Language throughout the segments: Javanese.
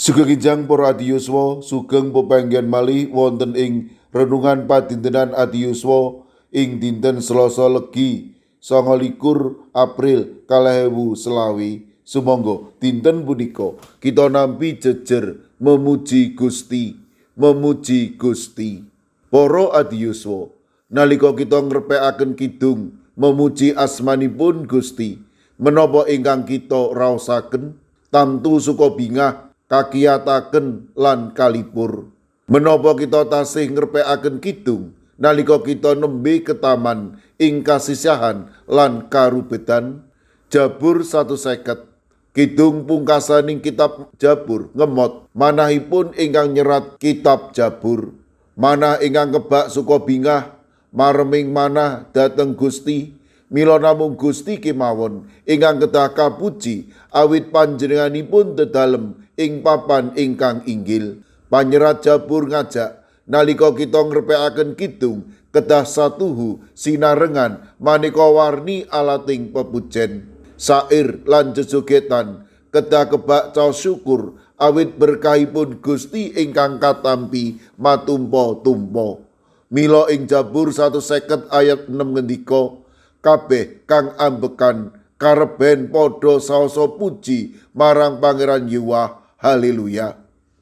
Sugeng Kijang para adiyuswa, sugeng pepanggihan malih wonten ing renungan padintenan adiyuswa ing dinten Selasa Legi 29 April 2024. Sumangga dinten punika kita nampi jejer memuji Gusti, memuji Gusti. Para adiyuswa, nalika kita ngrepekaken kidung memuji asmanipun Gusti, menapa ingkang kita raosaken tamtu suka bingah kakiyataken lan kalipur. Menapa kita tasih ngrepekaken kidung nalika kita nembe ketaman ing kasisihan lan karubetan. Jabur 150. Kidung pungkasaning kitab Jabur ngemot manahipun ingkang nyerat kitab Jabur. Manah ingkang kebak suka bingah mareming manah dhateng Gusti. Mila namung Gusti kemawon ingkang kedah kapuji awit panjenenganipun dedalem ing papan ingkang inggil. Panyerat Jabur ngajak nalika kita ngrepekaken kidung kedah satuhu sinarengan maneka warni alating pepujen. Sair lan jejogetan kedah kebak caos syukur awit berkahipun Gusti ingkang katampi matumpa-tumpa. Mila ing Jabur 150 ayat 6 ngendika, kabeh kang ambekan kareben padha saosa puji marang Pangeran Yahweh, haleluya.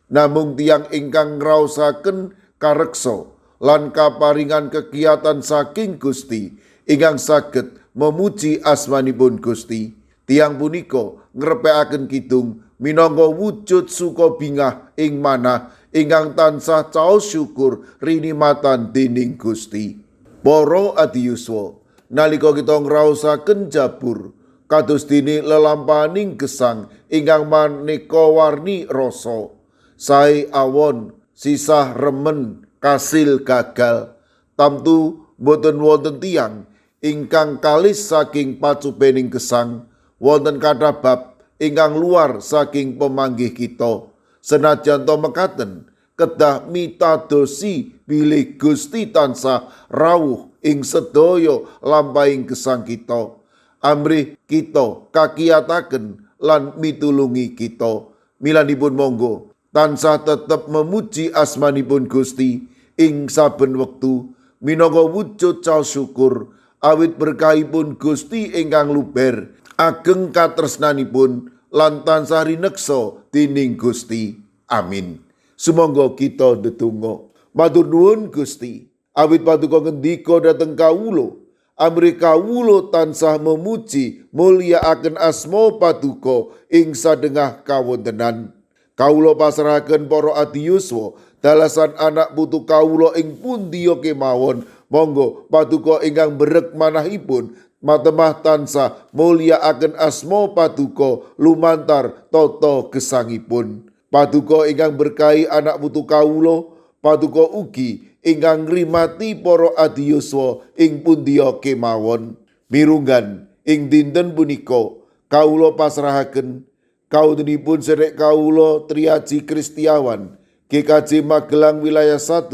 Namung tiyang ingkang ngraosaken kareksa lan kaparingan kegiatan saking Gusti ingkang saged memuji asmanipun Gusti. Tiyang punika ngrepekaken kidung minangka wujud suka bingah ing manah ingkang tansah caos syukur rinimatan dening Gusti. Para adiyuswa, nalika kita ngraosaken Jabur kados dene lelampahaning gesang ingkang maneka warni rasa, sae awon, sisah remen, kasil gagal, tamtu boten wonten tiyang ingkang kalis saking pacupening gesang, wonten kathah bab ingkang luar saking pemanggih kita. Senajan to mekaten kedah mitadosi bilih Gusti tansah rawuh ing sedaya lampahing gesang kita. Amrih kita kakiyataken lan mitulungi kita. Milanipun monggo tansah tetep memuji asmanipun Gusti ing saben wektu minangka wujud caos syukur awit berkahipun Gusti ingkang luber ageng katresnanipun lan tansah rineksa dening Gusti. Amin. Sumangga kita ndedonga. Matur nuwun Gusti, awit paduka ngendika dhateng kawula, amrih kawula tansah memuji mulyakaken asma paduka ing sadengah kawontenan. Kawula pasrahaken para adiyuswa dalasan anak putu kawula ing pundiya kemawon. Monggo paduka ingkang berek manahipun matemah tansah mulyakaken asma paduka lumantar tata gesangipun. Paduka ingkang berkahi anak putu kawula, paduka ugi ingkang ngrimati para adiyuswa ing pundiya kemawon. Mirunggan ing dinten punika kawula pasrahaken kawontenipun sedherek kawula Triaji Kristiawan GKJ Magelang wilayah 1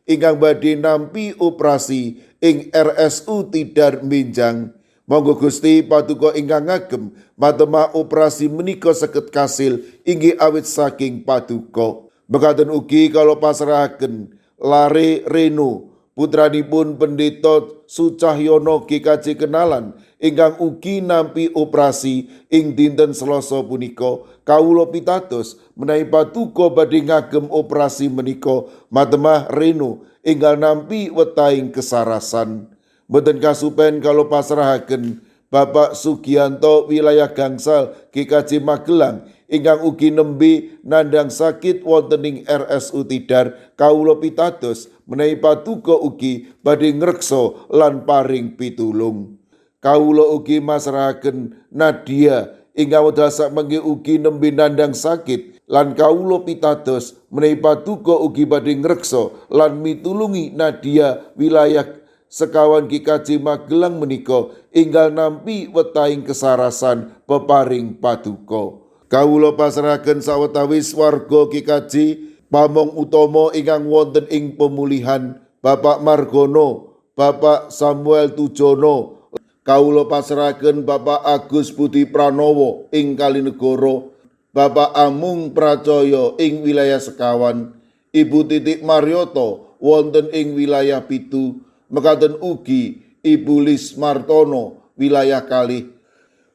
ingkang badhe nampi operasi ing RSU Tidar Minjang. Monggo Gusti paduka ingkang ngagem matemah operasi menika saged kasil inggih awit saking paduka. Mekaten ugi kala pasrahaken Lare Reno putranipun Pendeta Sucahyono GKJ Kenalan ingkang ugi nampi operasi ing dinten Selasa punika. Kawula pitados menawi paduka badhe ngagem operasi menika matemah Reno ingkang nampi wetahing kesarasan. Mboten kasupen kalau pasrahaken Bapak Sugianto wilayah Gangsal GKJ Magelang ingkang ugi nembe nandhang sakit wonten ing RSU Tidar. Kawula pitados menawi paduka ugi badhe ngreksa lan paring pitulung. Kawula ugi masrahaken Nadia ingkang wedal sakmengke ugi nembe nandhang sakit lan kawula pitados menawi paduka ugi badhe ngreksa lan mitulungi Nadia wilayah sekawan GKJ Magelang menika inggal nampi wetahing kesarasan peparing paduka. Kawula pasrahaken sawetawis warga GKJ pamong utama ingkang wonten ing pemulihan, Bapak Margono, Bapak Samuel Tujono. Kawula pasrahaken Bapak Agus Budi Pranowo ing Kalinegoro, Bapak Amung Pracoyo ing wilayah sekawan, Ibu Titik Marioto wonten ing wilayah pitu, mekaten ugi Ibu Lis Martono wilayah kalih.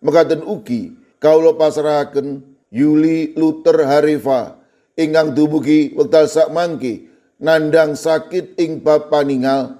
Mekaten ugi kawula pasrahaken Yuli Luther Harifa ingkang dumugi wekdal sakmangke nandhang sakit ing bab paningal.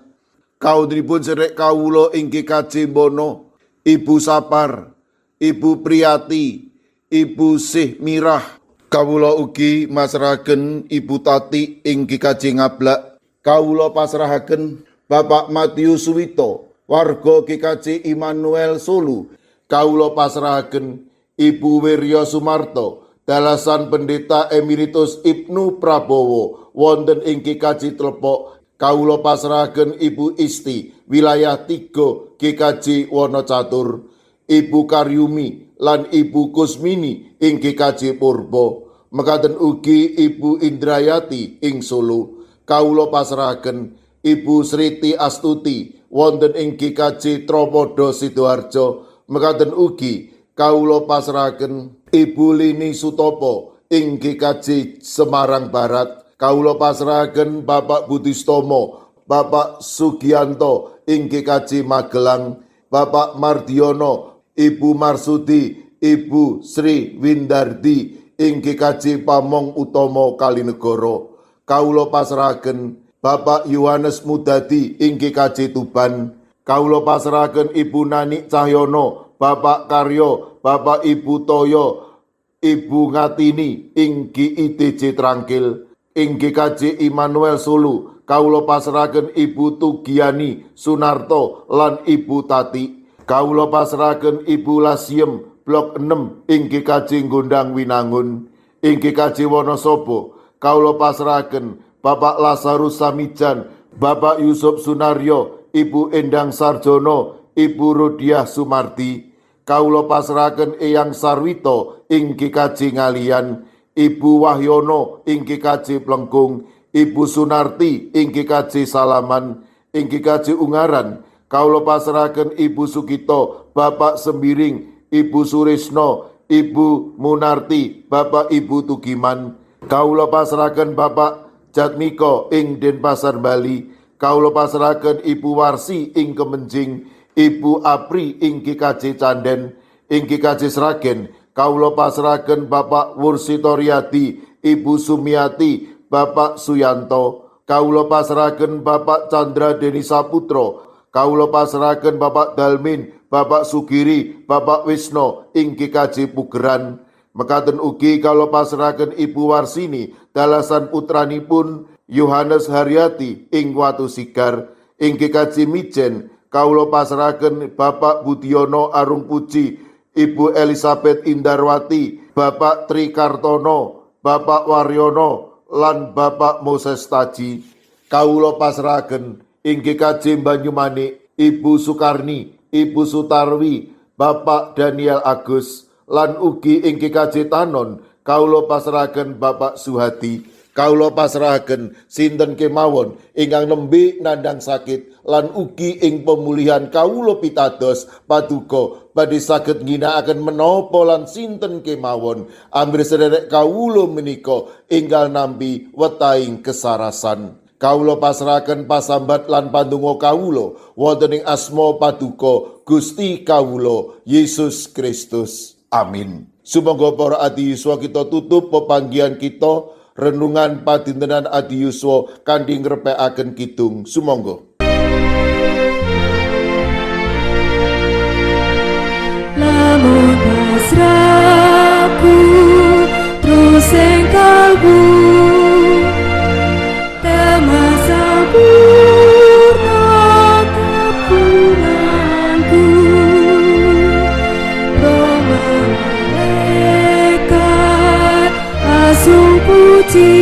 Kaudripun sedherek kawula ing GKJ Bono, Ibu Sapar, Ibu Priyati, Ibu Sih Mirah. Kawula ugi masrahaken Ibu Tati ing GKJ Ngablak. Kawula pasrahaken Bapak Matius Suwito, warga GKJ Immanuel Solo. Kawula pasrahaken Ibu Wirya Sumarto, dalasan Pendeta Emeritus Ibnu Prabowo wonten ing GKJ Tlepok. Kawula pasrahaken Ibu Isti, wilayah 3 GKJ Wonocatur, Ibu Karyumi lan Ibu Kusmini ing GKJ Purbo. Mekaten ugi Ibu Indrayati ing Solo. Kawula pasrahaken Ibu Sriti Astuti wonten ing GKJ Tropodo Sidoarjo. Mekaten ugi kawula pasrahaken Ibu Lini Sutopo ing GKJ Semarang Barat. Kawula pasrahaken Bapak Budistomo, Bapak Sugianto ing GKJ Magelang, Bapak Mardiono, Ibu Marsudi, Ibu Sri Windardi ing GKJ Pamong Utomo Kalinegoro. Kawula pasrahaken Bapak Yohanes Mudadi ing GKJ Tuban. Kawula pasrahaken Ibu Nani Cahyono, Bapak Karyo, Bapak Ibu Toyo, Ibu Ngatini ing GIDJ Trangkil. Ing GKJ Immanuel Solo, kawula pasrahaken Ibu Tugiani Sunarto lan Ibu Tati. Kawula pasrahaken Ibu Lasiem Blok 6 ing GKJ Gondang Winangun. Ing GKJ Wonosobo, kawula pasrahaken Bapak Lazarus Samijan, Bapak Yusuf Sunaryo, Ibu Endang Sarjono, Ibu Rodiah Sumardi. Kawula pasrahaken Eyang Sarwito ing GKJ Ngalian, Ibu Wahyono ing GKJ Plengkung, Ibu Sunarti ing GKJ Salaman. Ing GKJ Ungaran, kawula pasrahaken Ibu Sukito, Bapak Sembiring, Ibu Surisno, Ibu Munarti, Bapak Ibu Tugiman. Kawula pasrahaken Bapak Jatmiko ing Denpasar Bali. Kawula pasrahaken Ibu Warsi ing Kemenjing, Ibu Apri ing GKJ Canden. Ing GKJ Sragen, kawula pasrahaken Bapak Wursitoryadi, Ibu Sumiati, Bapak Suyanto. Kawula pasrahaken Bapak Chandra Deni Saputro. Kawula pasrahaken Bapak Dalmin, Bapak Sugiri, Bapak Wisno ing GKJ Pugeran. Mekaten ugi kawula pasrahaken Ibu Warsini, dalasan putranipun Yohanes Haryati ing Watu Sigar. Ing GKJ Mijen, kawula pasrahaken Bapak Budiono Arung Puji, Ibu Elizabeth Indarwati, Bapak Tri Kartono, Bapak Waryono lan Bapak Moses Taji. Kawula pasrahaken ing GKJ Banyumanik, Ibu Sukarni, Ibu Sutarwi, Bapak Daniel Agus lan ugi ing GKJ Tanon, kawula pasrahaken Bapak Suhadi. Kawula pasrahaken sinten kemawon ingkang nembe nandhang sakit lan ugi ing pemulihan kawula pitados paduka badhe saged ngginakaken menapa lan sinten kemawon ambrih sederek kawula menika enggal nampi wetahing kesarasan. Kawula pasrahaken pasambat lan pandonga kawula wonten ing asma paduka Gusti kawula Yesus Kristus. Amin. Sumangga para adi yuswa kita tutup pepanggihan kita renungan padintenan adi yuswa kanthi ngrepekaken kidung. Sumangga. Lamun pasrahku terus ing kalbu temasa purna kepunganku Roma malaikat asung puji